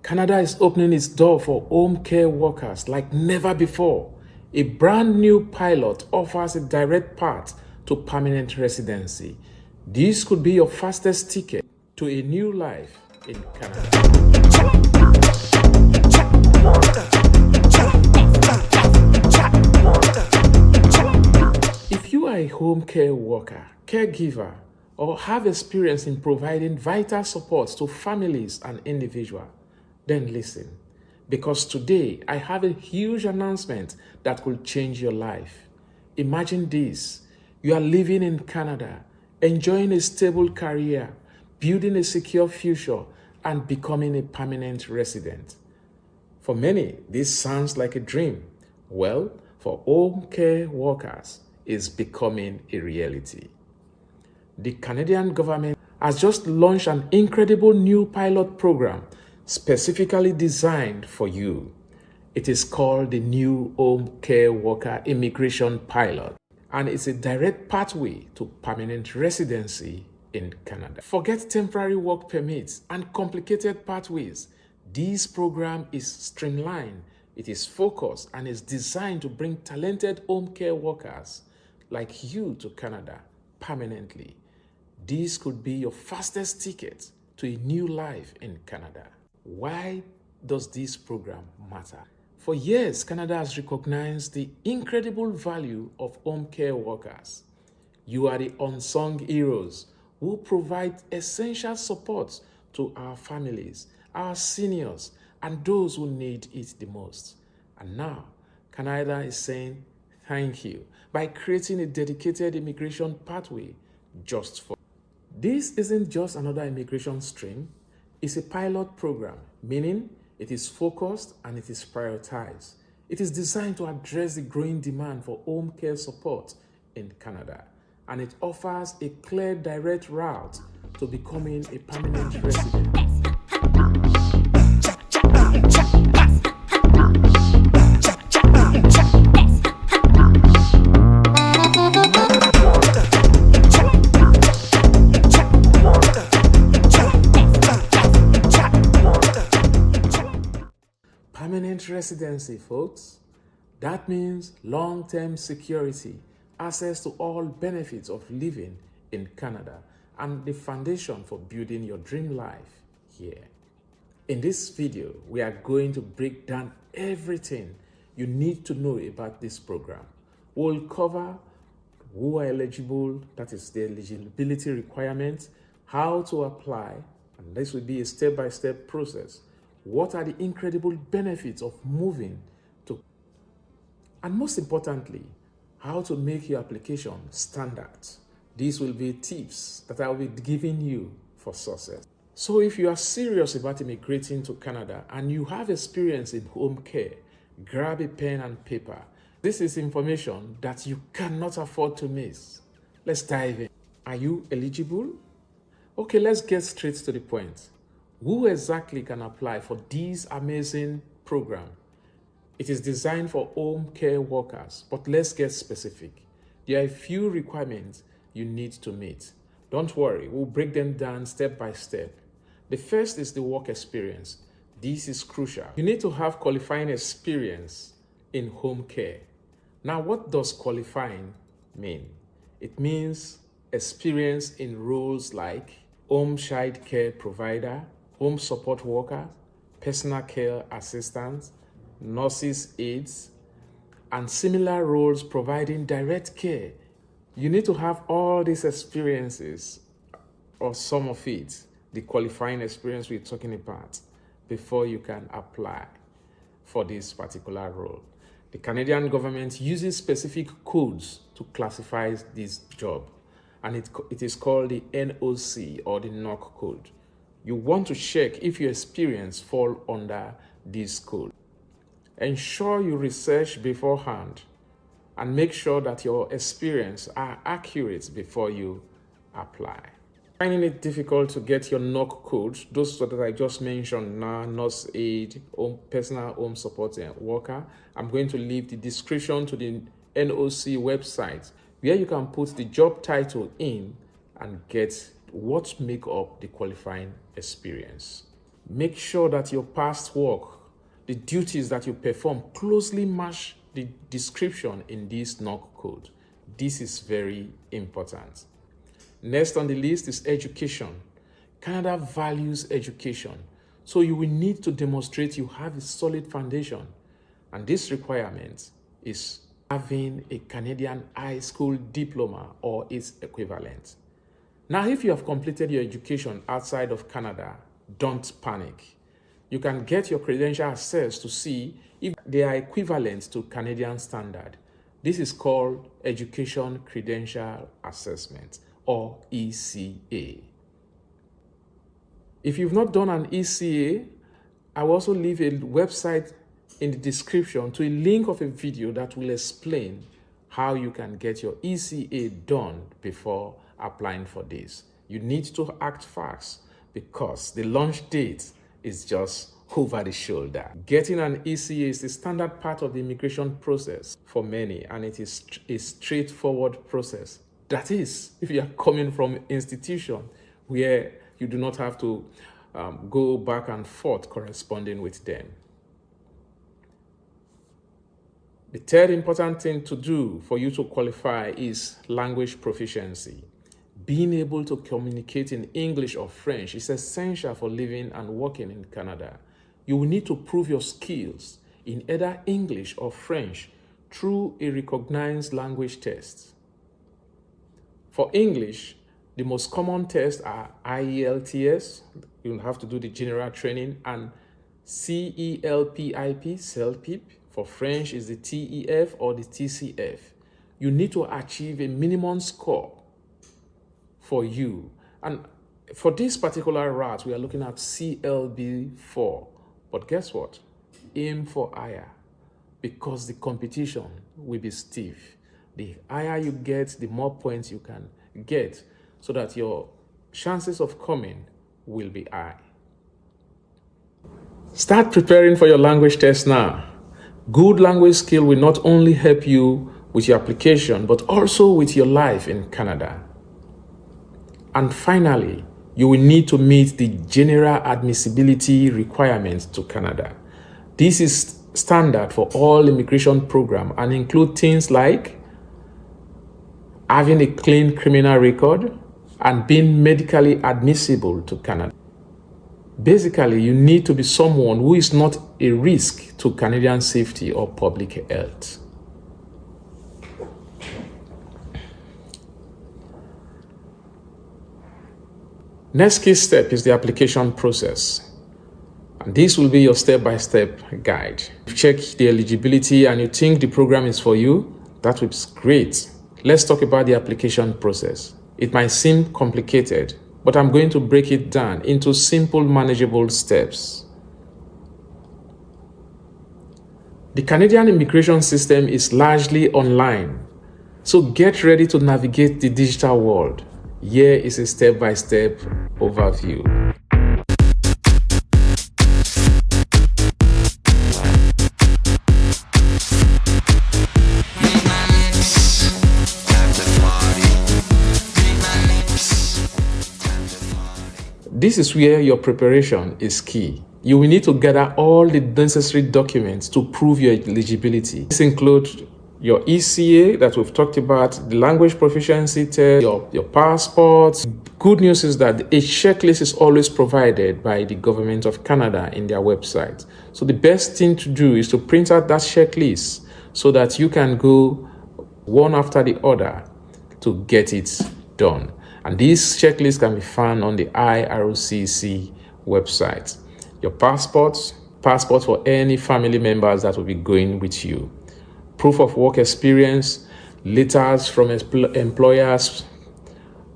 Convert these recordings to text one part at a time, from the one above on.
Canada is opening its door for home care workers like never before. A brand new pilot offers a direct path to permanent residency. This could be your fastest ticket to a new life in Canada. If you are a home care worker, caregiver, or have experience in providing vital support to families and individuals, then listen. Because today I have a huge announcement that could change your life. Imagine this. You are living in Canada, enjoying a stable career, building a secure future, and becoming a permanent resident. For many, this sounds like a dream. Well, for home care workers, it's becoming a reality. The Canadian government has just launched an incredible new pilot program specifically designed for you. It is called the New Home Care Worker Immigration Pilot, and it's a direct pathway to permanent residency in Canada. Forget temporary work permits and complicated pathways. This program is streamlined, it is focused, and is designed to bring talented home care workers like you to Canada permanently. This could be your fastest ticket to a new life in Canada. Why does this program matter? For years, Canada has recognized the incredible value of home care workers. You are the unsung heroes who provide essential support to our families, our seniors, and those who need it the most. And now, Canada is saying thank you by creating a dedicated immigration pathway just for. This isn't just another immigration stream, it's a pilot program, meaning it is focused and it is prioritized. It is designed to address the growing demand for home care support in Canada, and it offers a clear, direct route to becoming a permanent resident. Permanent residency, folks. That means long-term security, access to all benefits of living in Canada, and the foundation for building your dream life here. In this video, we are going to break down everything you need to know about this program. We'll cover who are eligible, that is the eligibility requirements, how to apply, and this will be a step-by-step process. What are the incredible benefits of moving to, and most importantly, how to make your application standard. These will be tips that I will be giving you for success. So if you are serious about immigrating to Canada and you have experience in home care, grab a pen and paper. This is information that you cannot afford to miss. Let's dive in. Are you eligible? Okay, let's get straight to the point. Who exactly can apply for this amazing program? It is designed for home care workers, but let's get specific. There are a few requirements you need to meet. Don't worry, we'll break them down step by step. The first is the work experience. This is crucial. You need to have qualifying experience in home care. Now, what does qualifying mean? It means experience in roles like home child care provider, home support worker, personal care assistants, nurses' aides, and similar roles providing direct care. You need to have all these experiences, or some of it, the qualifying experience we're talking about, before you can apply for this particular role. The Canadian government uses specific codes to classify this job, and it is called the NOC, or the NOC code. You want to check if your experience falls under this code. Ensure you research beforehand and make sure that your experience are accurate before you apply. Finding it difficult to get your NOC code, those that I just mentioned now, nurse aide, personal home support worker, I'm going to leave the description to the NOC website where you can put the job title in and get what make up the qualifying experience. Make sure that your past work, the duties that you perform, closely match the description in this NOC code. This is very important. Next on the list is education. Canada values education, so you will need to demonstrate you have a solid foundation. And this requirement is having a Canadian high school diploma or its equivalent. Now, if you have completed your education outside of Canada, don't panic. You can get your credential assessed to see if they are equivalent to Canadian standard. This is called Education Credential Assessment, or ECA. If you've not done an ECA, I will also leave a website in the description to a link of a video that will explain how you can get your ECA done before applying for this. You need to act fast because the launch date is just over the shoulder. Getting an ECA is the standard part of the immigration process for many, and it is a straightforward process. That is, if you are coming from an institution where you do not have to go back and forth corresponding with them. The third important thing to do for you to qualify is language proficiency. Being able to communicate in English or French is essential for living and working in Canada. You will need to prove your skills in either English or French through a recognized language test. For English, the most common tests are IELTS, you'll have to do the general training, and CELPIP. For French is the TEF or the TCF. You need to achieve a minimum score for you. And for this particular route, we are looking at CLB4. But guess what? Aim for higher, because the competition will be stiff. The higher you get, the more points you can get, so that your chances of coming will be high. Start preparing for your language test now. Good language skill will not only help you with your application, but also with your life in Canada. And finally, you will need to meet the general admissibility requirements to Canada. This is standard for all immigration programs and include things like having a clean criminal record and being medically admissible to Canada. Basically, you need to be someone who is not a risk to Canadian safety or public health. Next key step is the application process. And this will be your step-by-step guide. If you check the eligibility and you think the program is for you, that would be great. Let's talk about the application process. It might seem complicated, but I'm going to break it down into simple, manageable steps. The Canadian immigration system is largely online, so get ready to navigate the digital world. Here is a step-by-step overview. This is where your preparation is key. You will need to gather all the necessary documents to prove your eligibility. This includes your ECA that we've talked about, the language proficiency test, your passport. Good news is that a checklist is always provided by the government of Canada in their website. So the best thing to do is to print out that checklist so that you can go one after the other to get it done. And this checklist can be found on the IRCC website. Your passport for any family members that will be going with you. Proof of work experience, letters from employers,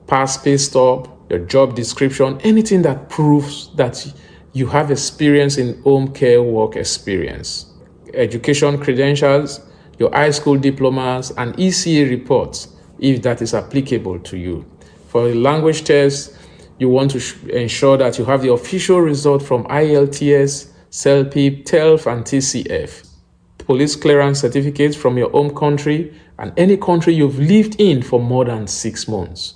past pay stub, your job description, anything that proves that you have experience in home care work experience. Education credentials, your high school diplomas, and ECA reports if that is applicable to you. For the language test, you want to ensure that you have the official result from IELTS, CELPIP, TELF, and TCF. Police clearance certificates from your home country and any country you've lived in for more than 6 months.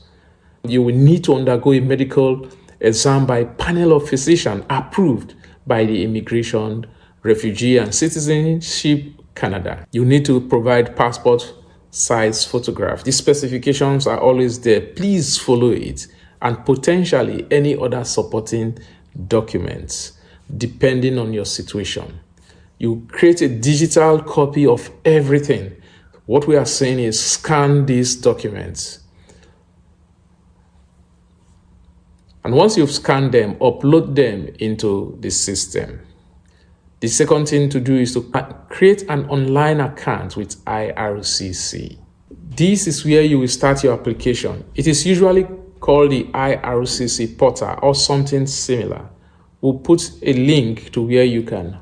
You will need to undergo a medical exam by panel of physicians approved by the Immigration, Refugee and Citizenship Canada. You need to provide passport size photograph. These specifications are always there. Please follow it, and potentially any other supporting documents depending on your situation. You create a digital copy of everything. What we are saying is scan these documents. And once you've scanned them, upload them into the system. The second thing to do is to create an online account with IRCC. This is where you will start your application. It is usually called the IRCC portal or something similar. We'll put a link to where you can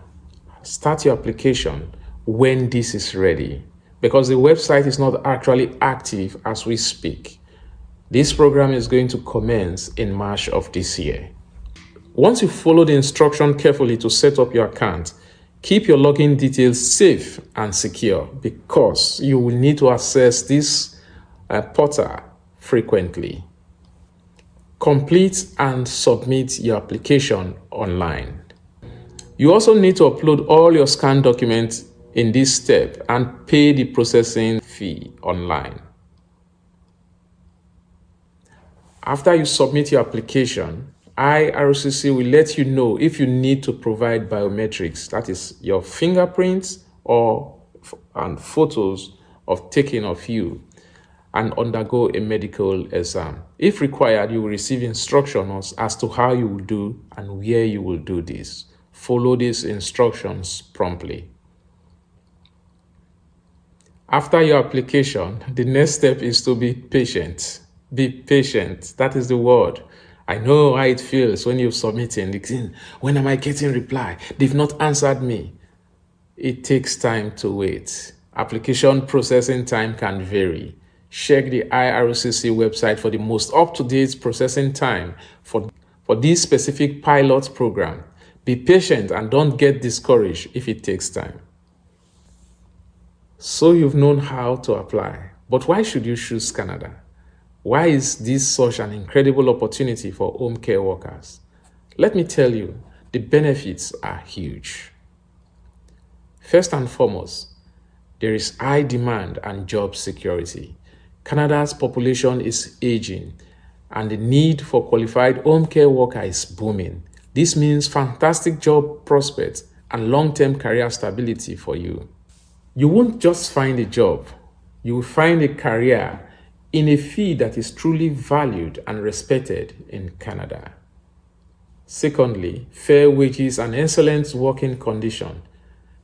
start your application when this is ready, because the website is not actually active as we speak. This program is going to commence in March of this year. Once you follow the instruction carefully to set up your account, keep your login details safe and secure, because you will need to access this portal frequently. Complete and submit your application online. You also need to upload all your scanned documents in this step and pay the processing fee online. After you submit your application, IRCC will let you know if you need to provide biometrics, that is your fingerprints and photos of taking of you, and undergo a medical exam. If required, you will receive instructions as to how you will do and where you will do this. Follow these instructions promptly. After your application, the next step is to be patient. Be patient. That is the word. I know how it feels when you're submitting. When am I getting reply? They've not answered me. It takes time to wait. Application processing time can vary. Check the IRCC website for the most up-to-date processing time for this specific pilot program. Be patient and don't get discouraged if it takes time. So you've known how to apply, but why should you choose Canada? Why is this such an incredible opportunity for home care workers? Let me tell you, the benefits are huge. First and foremost, there is high demand and job security. Canada's population is aging, and the need for qualified home care workers is booming. This means fantastic job prospects and long-term career stability for you. You won't just find a job, you will find a career in a field that is truly valued and respected in Canada. Secondly, fair wages and excellent working conditions.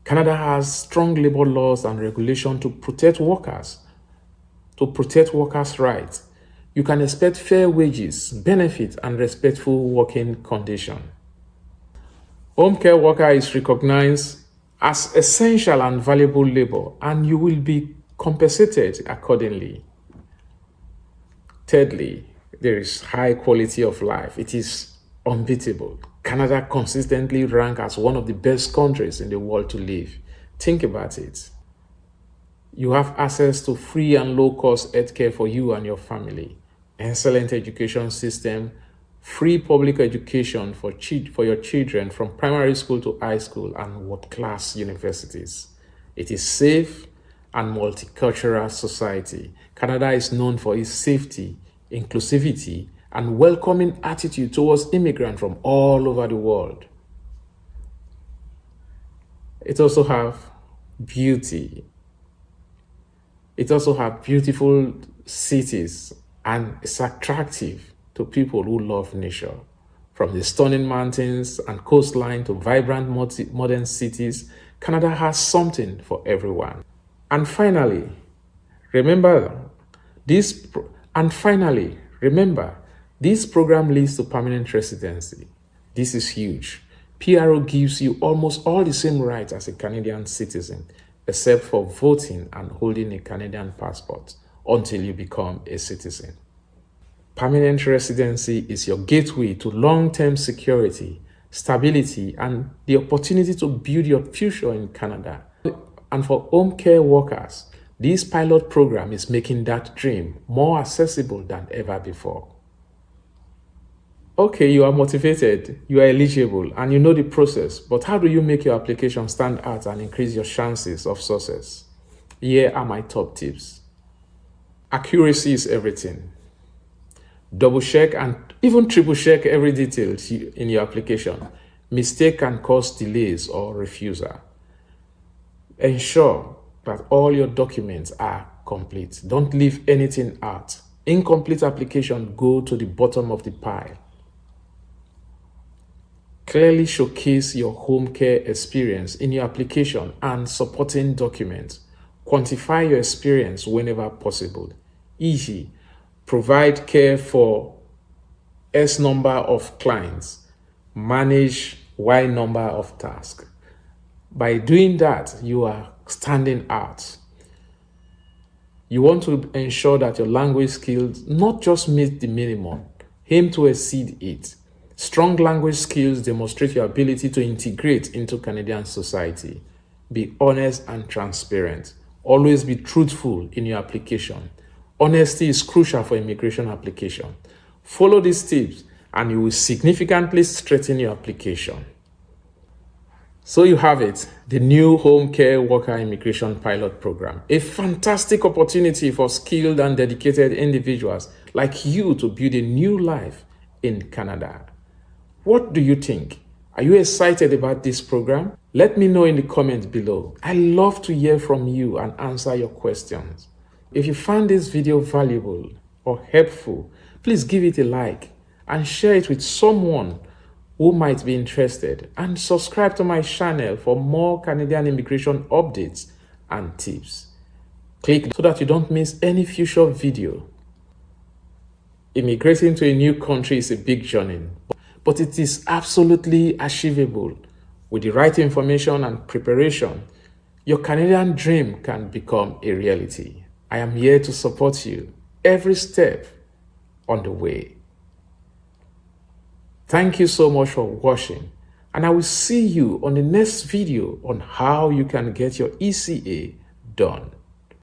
Canada has strong labor laws and regulations to protect workers' rights. You can expect fair wages, benefits, and respectful working conditions. Home care worker is recognized as essential and valuable labor, and you will be compensated accordingly. Thirdly, there is high quality of life. It is unbeatable. Canada consistently ranks as one of the best countries in the world to live. Think about it. You have access to free and low-cost healthcare for you and your family, excellent education system, free public education for your children from primary school to high school, and world-class universities. It is safe and multicultural society. Canada is known for its safety, inclusivity, and welcoming attitude towards immigrants from all over the world. It also has beauty. It also has beautiful cities, and it's attractive to people who love nature. From the stunning mountains and coastline to vibrant modern cities, Canada has something for everyone. And finally, remember, this program leads to permanent residency. This is huge. PRO gives you almost all the same rights as a Canadian citizen, except for voting and holding a Canadian passport until you become a citizen. Permanent residency is your gateway to long-term security, stability, and the opportunity to build your future in Canada. And for home care workers, this pilot program is making that dream more accessible than ever before. Okay, you are motivated, you are eligible, and you know the process, but how do you make your application stand out and increase your chances of success? Here are my top tips. Accuracy is everything. Double check and even triple check every detail in your application. Mistake can cause delays or refusal. Ensure that all your documents are complete. Don't leave anything out. Incomplete application go to the bottom of the pile. Clearly showcase your home care experience in your application and supporting documents. Quantify your experience whenever possible. E.g., provide care for S number of clients, manage Y number of tasks. By doing that, you are standing out. You want to ensure that your language skills not just meet the minimum, aim to exceed it. Strong language skills demonstrate your ability to integrate into Canadian society. Be honest and transparent. Always be truthful in your application. Honesty is crucial for immigration application. Follow these tips and you will significantly strengthen your application. So you have it, the new Home Care Worker Immigration Pilot Program, a fantastic opportunity for skilled and dedicated individuals like you to build a new life in Canada. What do you think? Are you excited about this program? Let me know in the comments below. I love to hear from you and answer your questions. If you found this video valuable or helpful, please give it a like and share it with someone who might be interested, and subscribe to my channel for more Canadian immigration updates and tips. Click so that you don't miss any future video. Immigrating to a new country is a big journey, but it is absolutely achievable. With the right information and preparation, your Canadian dream can become a reality. I am here to support you every step on the way. Thank you so much for watching, and I will see you on the next video on how you can get your ECA done.